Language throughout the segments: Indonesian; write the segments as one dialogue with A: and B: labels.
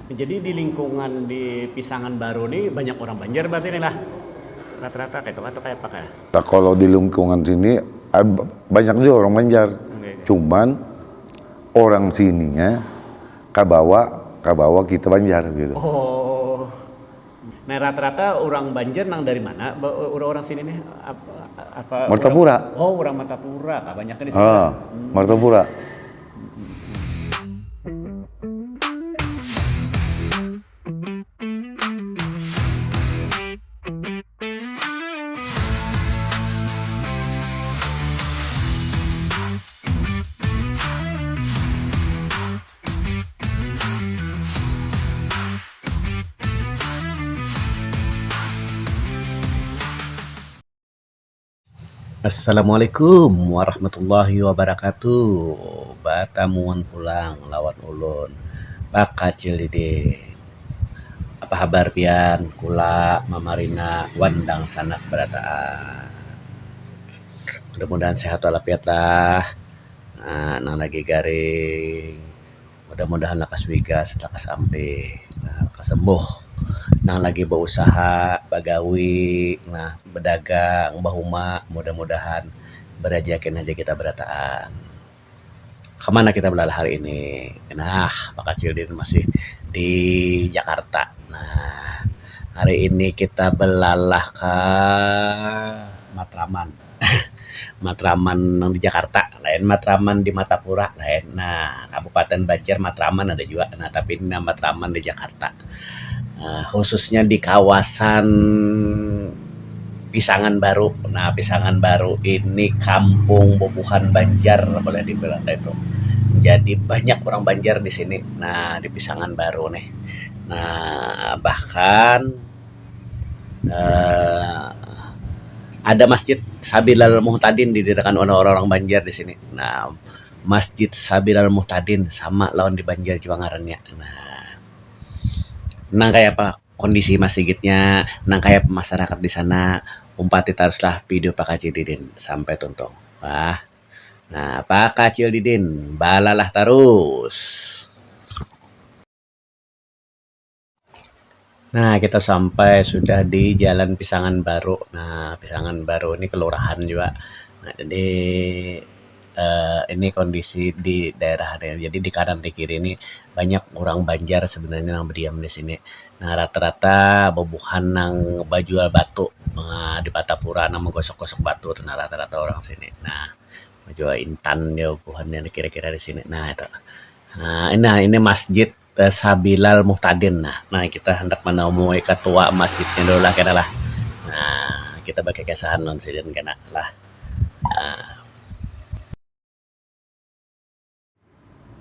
A: Jadi di lingkungan di Pisangan Baru nih banyak orang Banjar berarti nih lah. Rata-rata kayak itu atau kayak apa kayak?
B: Nah, kalau di lingkungan sini banyak juga orang Banjar.
A: Oke.
B: Cuman orang sininya kabawa kita Banjar gitu.
A: Oh. Nah rata-rata orang Banjar nang dari mana? Orang-orang sini nih apa
B: Martapura.
A: Oh, orang Martapura. Kebanyakan di sini.
B: Martapura.
C: Assalamualaikum warahmatullahi wabarakatuh. Batamuan pulang lawan ulun. Pak kacil dide. Apa kabar pian? Kula mamarina wandang sanak berataan. Mudah-mudahan sehat walafiat lah. Nang lagi garing. Mudah-mudahan lakas wigas, lakas ampe, kasembuh. Nang lagi berusaha, bagawi, nah berdagang, bahuma, mudah-mudahan berajakin aja kita berataan. Kemana kita berlalah hari ini? Nah, Pak Kacildin masih di Jakarta. Nah, hari ini kita belalah ke Matraman. Matraman yang di Jakarta, lain Matraman di Matapura, lain. Nah, Kabupaten Banjar Matraman ada juga. Nah, tapi ini Matraman di Jakarta. Khususnya di kawasan Pisangan Baru. Nah, Pisangan Baru ini kampung bobuhan Banjar boleh dibilang itu. Jadi banyak orang Banjar di sini. Nah, di Pisangan Baru nih. Nah, bahkan ada Masjid Sabilal Muhtadin didirikan oleh orang-orang Banjar di sini. Nah, Masjid Sabilal Muhtadin sama lawan di Banjar juga ngarannya. Nang kayak apa kondisi masjidnya, nang kayak masyarakat di sana, umpati teruslah video Pak Kacil Didin sampai tuntung. Wah, nah Pak Kacil Didin, balalah terus. Nah, kita sampai sudah di Jalan Pisangan Baru. Nah, Pisangan Baru ini kelurahan juga. Nah, jadi ini kondisi di daerah. Jadi di kanan di kiri ini banyak orang Banjar sebenarnya yang berdiam di sini. Nah, rata-rata bobuhan nang bajual batu di Patapura nang menggosok-gosok batu. Nah, rata-rata orang sini. Nah, bajual intan ya bobuhannya kira-kira di sini. Nah, itu. Nah, ini Masjid Sabilal Muhtadin. Nah, kita hendak menemui ketua masjidnya dulu lah kena lah. Nah, kita pakai kesahan non sidin kena lah.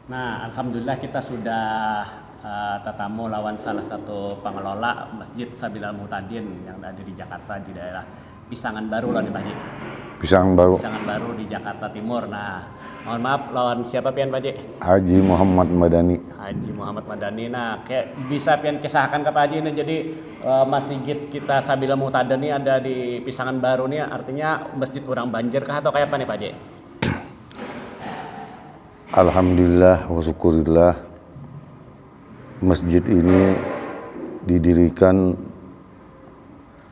A: Nah, alhamdulillah kita sudah tetamu lawan salah satu pengelola Masjid Sabilal Muhtadin yang ada di Jakarta di daerah Pisangan Baru lah nih Pak Haji.
B: Pisangan Baru.
A: Pisangan Baru di Jakarta Timur. Nah, mohon maaf lawan siapa pian Pak Haji?
B: Haji Muhammad Madani.
A: Haji Muhammad Madani. Nah, kayak bisa pian kisahkan ke Pak Haji ini. Jadi masjid kita Sabilal Muhtadin ini ada di Pisangan Baru nih, artinya masjid orang Banjar kah atau kayak apa nih Pak Haji?
B: Alhamdulillah wa syukurillah, masjid ini didirikan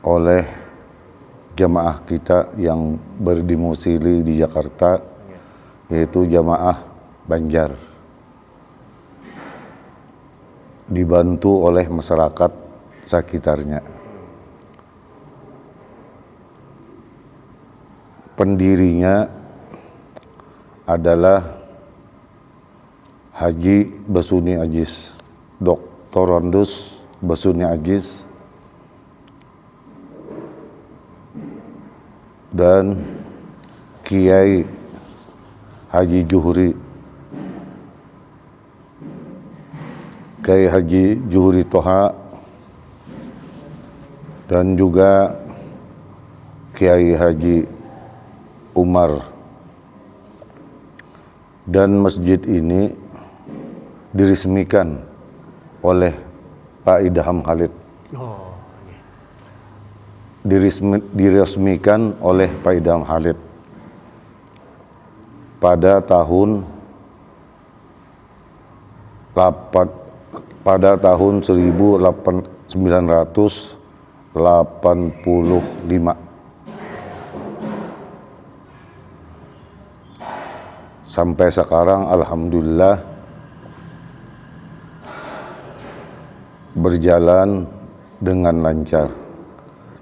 B: oleh jamaah kita yang berdomisili di Jakarta, yaitu jamaah Banjar, dibantu oleh masyarakat sekitarnya. Pendirinya adalah Haji Basuni Ajis, Doktorandus Basuni Ajis, dan Kiai Haji Juhri. Kiai Haji Juhri Toha dan juga Kiai Haji Umar. Dan masjid ini diresmikan oleh Pak Idham Khalid. Diresmikan oleh Pak Idham Khalid pada tahun pada tahun 1985. Sampai sekarang alhamdulillah berjalan dengan lancar.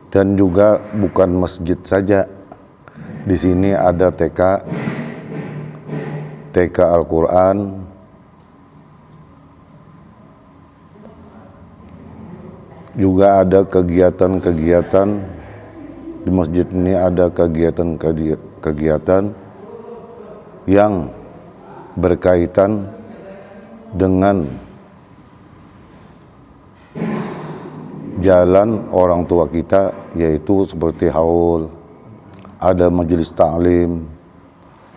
B: Dan juga bukan masjid saja. Di sini ada TK Al-Quran, juga ada kegiatan-kegiatan di masjid ini, ada kegiatan-kegiatan yang berkaitan dengan jalan orang tua kita, yaitu seperti haul, ada majelis ta'lim,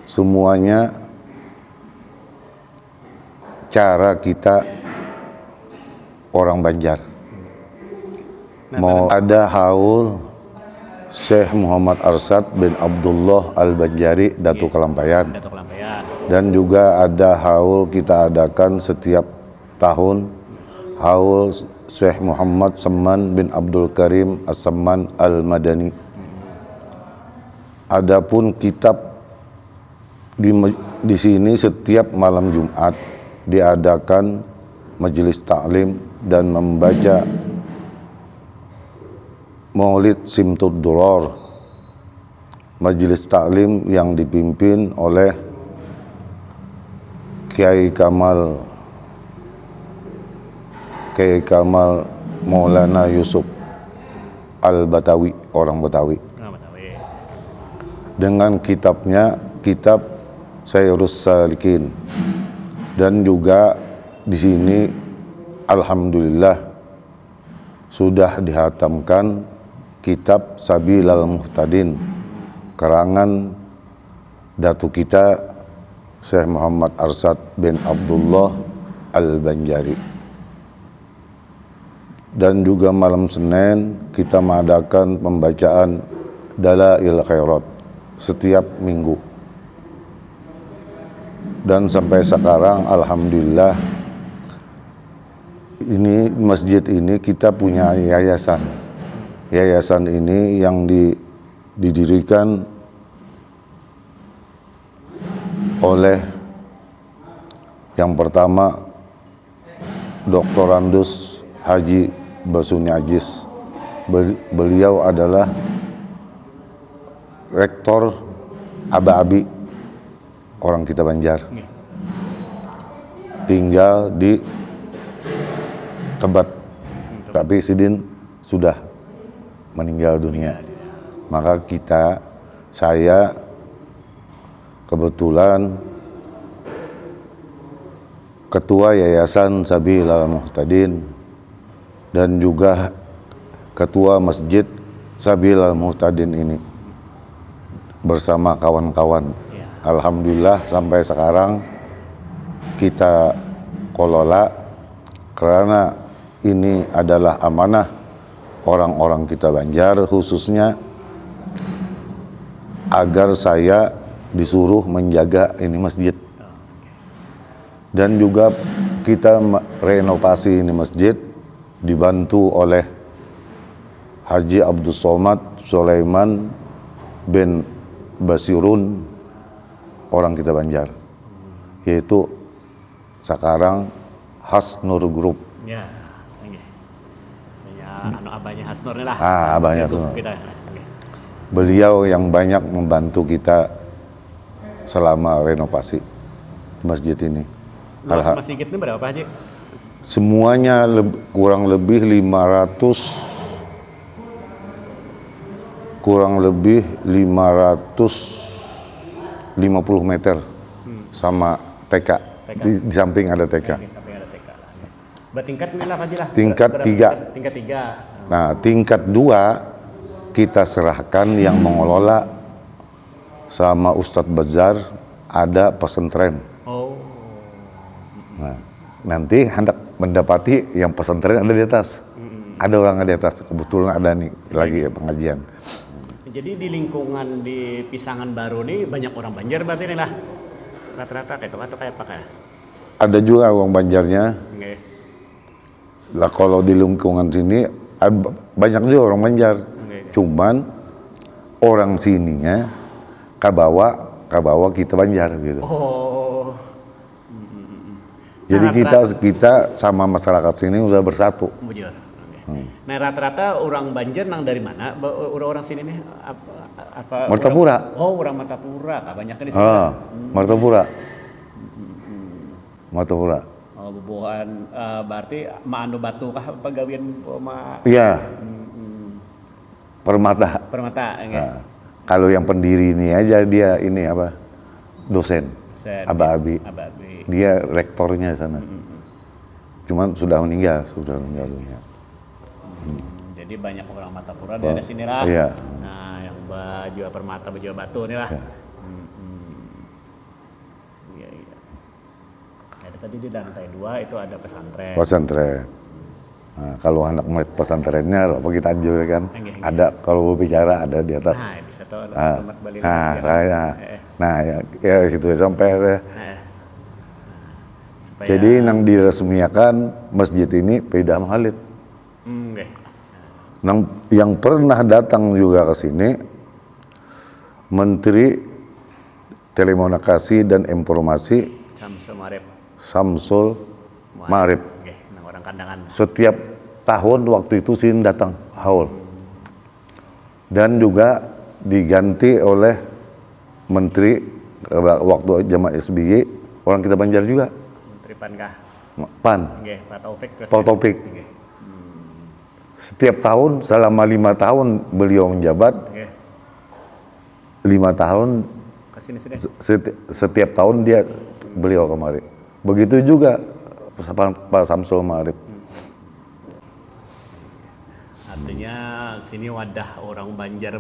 B: semuanya cara kita orang Banjar. Mau ada haul Syekh Muhammad Arsad bin Abdullah Al-Banjari, Datuk Kelampayan. Dan juga ada haul kita adakan setiap tahun, haul Syekh Muhammad Saman bin Abdul Karim As-Saman Al-Madani. Adapun kitab di sini setiap malam Jumat diadakan majelis taklim dan membaca Maulid Simtud Duror, majelis taklim yang dipimpin oleh Kiai Kamal Maulana Yusuf Al-Batawi, orang Betawi. Dengan kitabnya, kitab Sayyurus Salikin. Dan juga di sini alhamdulillah sudah dihatamkan kitab Sabilal Muhtadin, karangan datu kita Syekh Muhammad Arsad bin Abdullah Al-Banjari. Dan juga malam Senin kita mengadakan pembacaan Dalail Khairat setiap minggu. Dan sampai sekarang alhamdulillah ini masjid ini kita punya yayasan. Yayasan ini yang didirikan oleh yang pertama Dr. Andus Haji Basuni Ajis. Beliau adalah rektor Aba-Abi, orang kita Banjar. Tinggal di Tebet, tapi Sidin sudah meninggal dunia. Maka saya kebetulan ketua Yayasan Sabilal Muhtadin dan juga ketua Masjid Sabilal Muhtadin ini bersama kawan-kawan. Alhamdulillah sampai sekarang kita kelola karena ini adalah amanah orang-orang kita Banjar, khususnya agar saya disuruh menjaga ini masjid. Dan juga kita renovasi ini masjid dibantu oleh Haji Abdul Somad Sulaiman bin Basirun, orang kita Banjar, yaitu sekarang Hasnur Group.
A: Ya, abahnya Hasnur lah.
B: Abahnya Hasnur. Beliau yang banyak membantu kita selama renovasi masjid ini.
A: Luas masjid ini berapa Haji?
B: Semuanya kurang lebih 550 meter sama TK. Di samping ada TK.
A: Bertingkat ini lah Haji lah.
B: Tingkat 3.
A: Tingkat 3.
B: Nah, tingkat 2 kita serahkan yang mengelola sama Ustadz Bazar, ada pesantren. Nah, nanti hendak mendapati yang pesantren ada di atas. Ada orang di atas, kebetulan ada nih lagi pengajian.
A: Jadi di lingkungan di Pisangan Baru nih banyak orang Banjar berarti nih lah. Rata-rata kayak itu atau kayak apa kayak?
B: Ada juga orang Banjarnya. Lah kalau di lingkungan sini banyak juga orang Banjar. Cuman orang sininya kabawa kita Banjar gitu.
A: Oh.
B: Jadi kita sama masyarakat sini udah bersatu.
A: Bujur. Nah rata-rata orang Banjar nang dari mana? Orang-orang sini nih apa?
B: Martapura.
A: Orang Martapura, kebanyakan di sini.
B: Martapura. Martapura.
A: Oh, bubuhan berarti maanu batu kah pagawian ma?
B: Iya. Permata.
A: Permata, enggak.
B: Nah, kalau yang pendiri ini aja dia ini apa? Dosen. Aba-abi. Dia rektornya sana. Cuman sudah meninggal dunia.
A: Jadi banyak orang Martapura daerah sini lah.
B: Iya.
A: Nah, yang baju permata, baju batu nih lah.
B: Ya.
A: Iya. Ada tadi di lantai 2 itu ada pesantren.
B: Pesantren. Nah, kalau anak murid pesantrennya apa kita anjur kan? Ada kalau bicara ada di atas.
A: Nah, bisa tahu ada selamat Bali.
B: Ya situ sampai. Jadi nang diresmiakan masjid ini Peda Khalid. Nang yang pernah datang juga ke sini Menteri Telekomunikasi dan Informasi Samsul Marib.
A: Orang kandangan.
B: Setiap tahun waktu itu sini datang haul. Dan juga diganti oleh Menteri waktu zaman SBY orang kita Banjar juga.
A: Menteri PAN kah?
B: PAN. Pak Taufik. Setiap tahun selama 5 tahun beliau menjabat. 5 tahun setiap tahun beliau kemari. Begitu juga Pak Samsul Marib.
A: Artinya sini wadah orang Banjar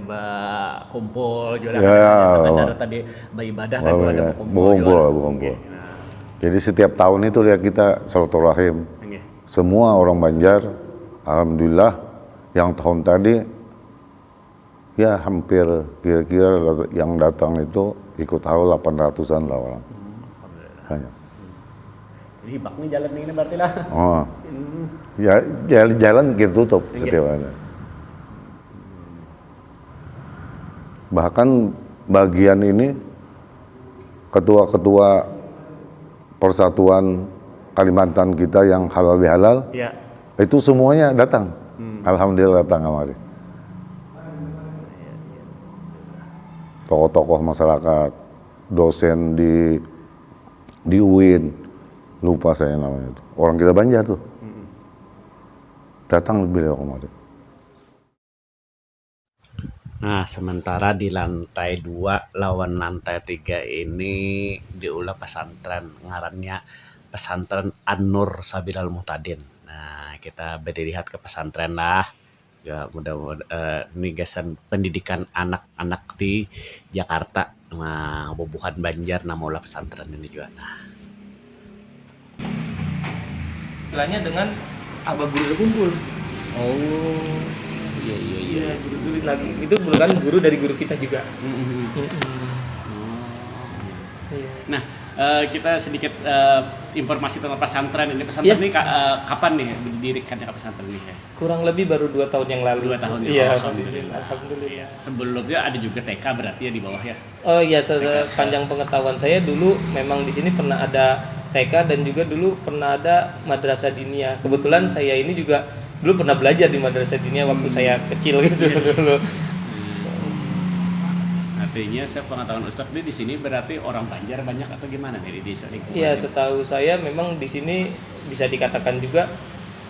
A: kumpul juga
B: ya,
A: tadi beribadah tadi ada
B: berkumpul. Jadi setiap tahun itu ya kita silaturahim. Semua orang Banjar alhamdulillah yang tahun tadi ya hampir kira-kira yang datang itu ikut haul 800-an lah orang. Banyak.
A: Jadi baknya jalan ini berarti lah.
B: Oh. Ya jalan kita tutup setiap hari. Bahkan bagian ini ketua-ketua persatuan Kalimantan kita yang halal bihalal itu semuanya datang. Alhamdulillah datang kemari. Tokoh-tokoh masyarakat, dosen di UIN, lupa saya namanya itu. Orang kita Banjar tuh. Datang beliau kemarin.
C: Nah, sementara di lantai 2 lawan lantai 3 ini diulah pesantren, ngarannya pesantren An-Nur Sabilal Muhtadin. Nah, kita berlihat ke pesantren lah. Ya, mudah-mudahan ini gasan pendidikan anak-anak di Jakarta. Nah, bubuhan Banjar nama ulah pesantren ini juga. Nah,
D: istilahnya dengan abah guru sekumpul.
C: oh, iya.
D: Guru lagi. Itu bukan guru dari guru kita juga.
A: Nah, kita sedikit informasi tentang pesantren ini. Pesantren ini kapan nih didirikannya pesantren ini?
D: Kurang lebih baru 2 tahun yang lalu.
A: 2 tahun ya.
D: Iya,
A: Alhamdulillah. Sebelumnya ada juga TK berarti ya di bawah ya.
D: Oh iya, sepanjang pengetahuan saya dulu memang di sini pernah ada TK dan juga dulu pernah ada madrasah diniyah. Kebetulan saya ini juga dulu pernah belajar di madrasah diniyah waktu saya kecil gitu dulu.
A: Artinya sepengetahuan Ustadz di sini berarti orang Banjar banyak atau gimana nih di desa lingkungan?
D: Iya, setahu saya memang di sini bisa dikatakan juga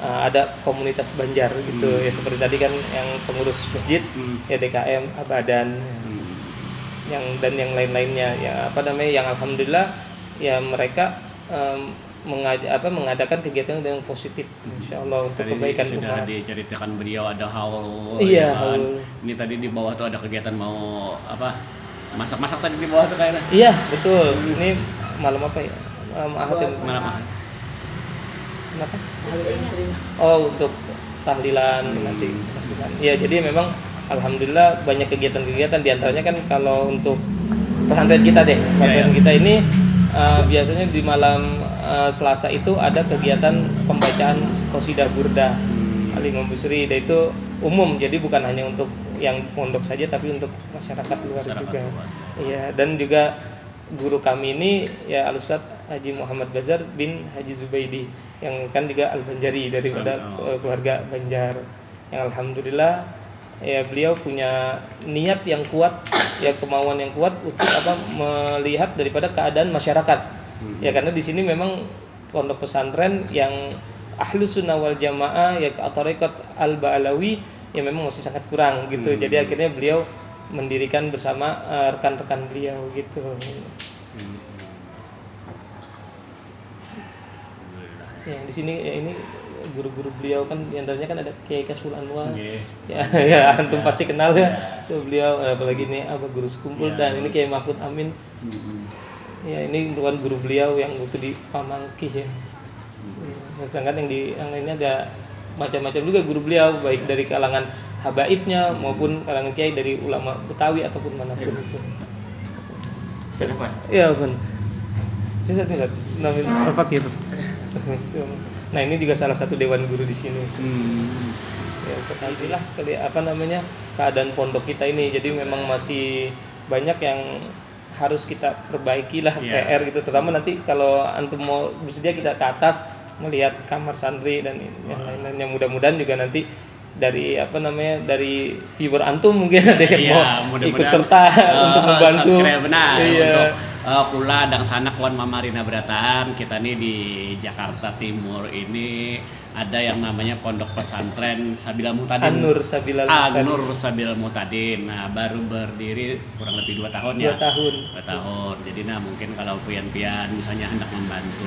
D: ada komunitas Banjar gitu. Ya seperti tadi kan yang pengurus masjid, ya DKM, Abadan. Dan yang lain-lainnya ya yang alhamdulillah ya mereka mengadakan kegiatan yang positif insyaallah untuk kebaikan
A: umat. Sudah diceritakan beliau ada haul.
D: Iya,
A: haul. Ini tadi di bawah tuh ada kegiatan mau masak-masak tadi di bawah tuh kayaknya.
D: Iya, betul. Ini malam apa ya? Malam Ahad. Kenapa? Oh, untuk tahlilan nanti. Iya, jadi memang alhamdulillah banyak kegiatan-kegiatan, di antaranya kan kalau untuk pesantren kita kita ini biasanya di malam Selasa itu ada kegiatan pembacaan qasidah burdah Al-Imam Busiri, dan itu umum, jadi bukan hanya untuk yang pondok saja tapi untuk masyarakat luar juga. Iya, dan juga guru kami ini ya Al-Ustaz Haji Muhammad Bazar bin Haji Zubaidi yang kan juga Al-Banjari daripada keluarga Banjar, yang alhamdulillah ya beliau punya niat yang kuat, ya kemauan yang kuat untuk melihat daripada keadaan masyarakat. Ya karena di sini memang pondok pesantren yang Ahlus Sunnah wal Jamaah ya Thariqat Al-Ba'alawi ya memang masih sangat kurang gitu. Jadi akhirnya beliau mendirikan bersama rekan-rekan beliau gitu. Ya di sini ya ini guru-guru beliau kan diantaranya kan ada Kiai Kasful Anwar. Ya antum pasti kenal ya. Tuh beliau, apalagi ini guru sekumpul, dan ini Kiai Mahfud Amin. Ya ini bukan guru beliau yang waktu di Pamangkih ya. Sedangkan yang lainnya ada macam-macam juga guru beliau, baik dari kalangan habaibnya maupun kalangan kiai dari ulama Betawi ataupun manapun itu.
C: Silakan.
D: Iya pun. Bisa namin al-fakir. Nah ini juga salah satu dewan guru di sini. Ya alhamdulillah keadaan pondok kita ini, jadi memang masih banyak yang harus kita perbaiki lah, PR gitu, terutama nanti kalau antum mau bersedia kita ke atas melihat kamar santri dan yang lain-lainnya. Mudah-mudahan juga nanti dari dari viewer antum mungkin ada yang mau ikut serta untuk membantu.
C: Benar,
D: iya.
C: Untuk kula dan sanak wan Mamarina Berataan, kita nih di Jakarta Timur ini ada yang namanya Pondok Pesantren Sabilal Muhtadin.
D: An-Nur Sabilal
C: Muhtadin. Nah, baru berdiri kurang lebih 2 tahun ya.
D: 2
C: tahun. Jadi mungkin kalau pian-pian misalnya hendak membantu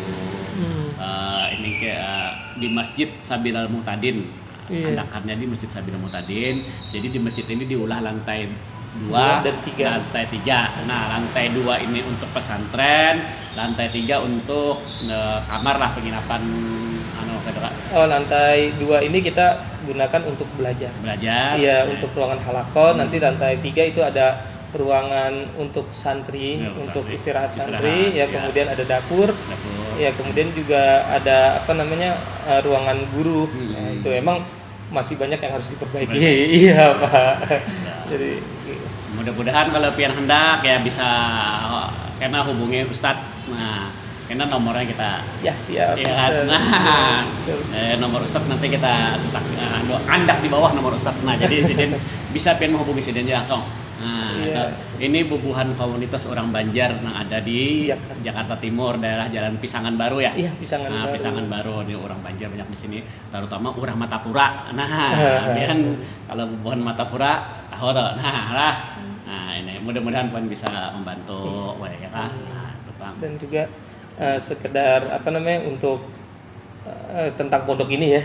C: ini di Masjid Sabilal Muhtadin. Anakannya di Masjid Sabilal Muhtadin. Jadi di masjid ini diulah lantai 2
D: dan 3.
C: Lantai 3. Nah, lantai 2 ini untuk pesantren, lantai 3 untuk kamar lah, penginapan
D: lantai 2 ini kita gunakan untuk belajar. Iya, untuk ruangan halaqah. Nanti lantai 3 itu ada ruangan untuk santri, untuk istirahat santri, kemudian ada dapur. Ya, kemudian juga ada ruangan guru. Nah, itu emang masih banyak yang harus diperbaiki. Iya, Pak. Jadi
C: mudah-mudahan kalau pian hendak ya bisa karena hubungi Ustadz. Nah, karena nomornya kita
D: siap.
C: Ya, nah, nomor Ustadz nanti kita andak di bawah nomor Ustadz. Nah, jadi Siden bisa pian menghubungi Siden langsung. Nah, ini bubuhan komunitas orang Banjar yang ada di Jakarta Timur, daerah Jalan Pisangan Baru ya.
D: Iya,
C: Pisangan Baru. Ini orang Banjar banyak di sini, terutama urang Matapura. Nah, pian kalau bubuhan Matapura tahu toh. Nah, ini mudah-mudahan puan bisa membantu ya Kak. Nah, itu Bang.
D: Dan juga sekedar untuk tentang pondok ini ya.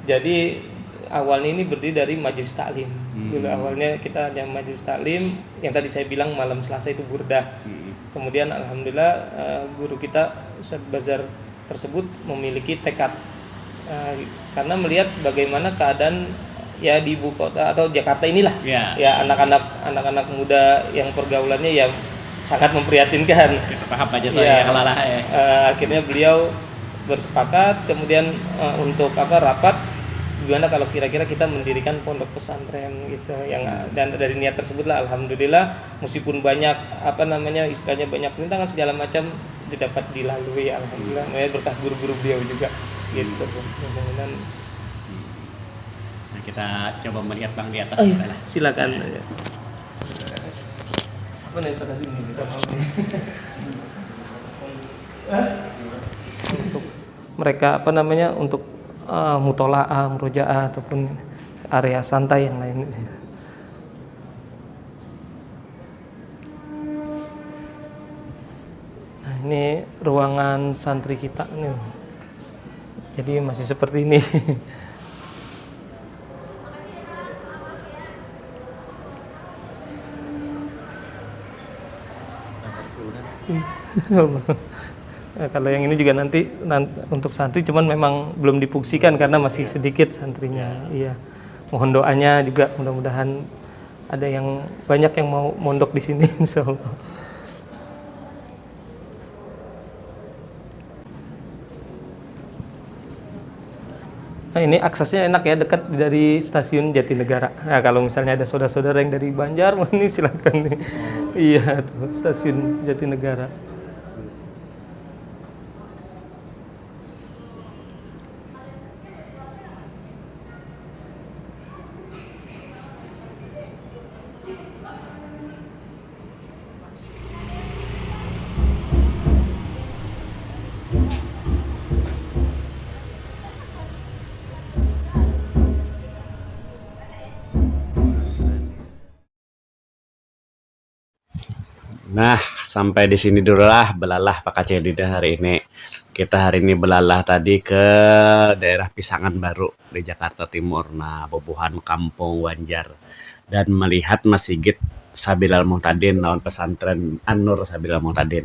D: Jadi awalnya ini berdiri dari majelis taklim. Dulu awalnya kita hanya majelis taklim yang tadi saya bilang malam Selasa itu burdah. Kemudian alhamdulillah guru kita Ustaz Bazar tersebut memiliki tekad karena melihat bagaimana keadaan ya di ibu kota atau Jakarta inilah. Ya anak-anak muda yang pergaulannya ya sangat memprihatinkan.
C: Kita paham aja tuh ya kalalah ya.
D: Akhirnya beliau bersepakat kemudian untuk rapat gimana kalau kira-kira kita mendirikan pondok pesantren gitu yang dan dari niat tersebut lah alhamdulillah meskipun banyak istilahnya banyak rintangan segala macam dapat dilalui alhamdulillah berkah guru-guru beliau juga gitu. Mudah-mudahan
C: kita coba melihat Bang di atas.
D: Silakan. Apa nih Ustaz ini untuk mereka untuk mutola'ah, murojaah ataupun area santai yang lain. Nah, ini ruangan santri kita nih. Jadi masih seperti ini. Nah, kalau yang ini juga nanti untuk santri cuman memang belum difungsikan karena masih sedikit santrinya. Iya. Mohon doanya juga mudah-mudahan ada yang banyak yang mau mondok di sini insyaallah. Nah, ini aksesnya enak ya, dekat dari stasiun Jatinegara. Nah, kalau misalnya ada saudara-saudara yang dari Banjar, ini silakan nih. Iya, tuh, stasiun Jatinegara.
C: Nah, sampai di sini dulu lah belalah Pak Kacil Dida hari ini. Kita hari ini belalah tadi ke daerah Pisangan Baru di Jakarta Timur. Nah, bobohan Kampung Banjar. Dan melihat Masjid Sabilal Muhtadin, lawan pesantren An-Nur Sabilal Muhtadin.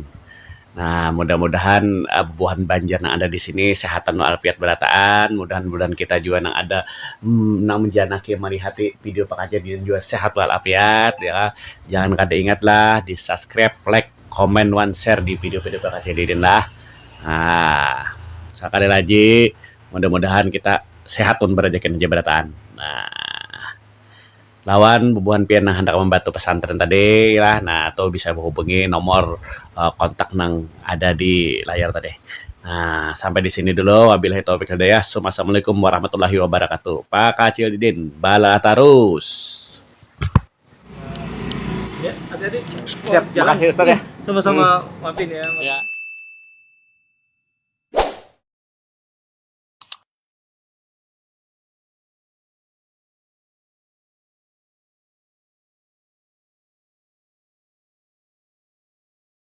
C: Nah, mudah-mudahan buhan Banjar yang ada di sini sehatan walafiat berataan. Mudah-mudahan kita juga yang ada nang menjanaki merihati video Pak Kacil Dida juga sehat walafiat ya. Jangan kada ingatlah di subscribe, like, comment, one share di video-video Pak Kacil Dida lah. Nah, sekali lagi mudah-mudahan kita sehat pun berjakin jabatan. Nah, lawan bubuhan pian yang hendak membantu pesantren tadi lah. Nah, atau bisa menghubungi nomor kontak yang ada di layar tadi. Nah, sampai di sini dulu. Wabillahi taufiq wal hidayah. Assalamualaikum warahmatullahi wabarakatuh. Pak Kacil Didin, bala terus.
D: Ya, hati-hati.
C: Siap, makasih Ustaz ya.
D: Sama-sama, maafin ya.
C: Ya.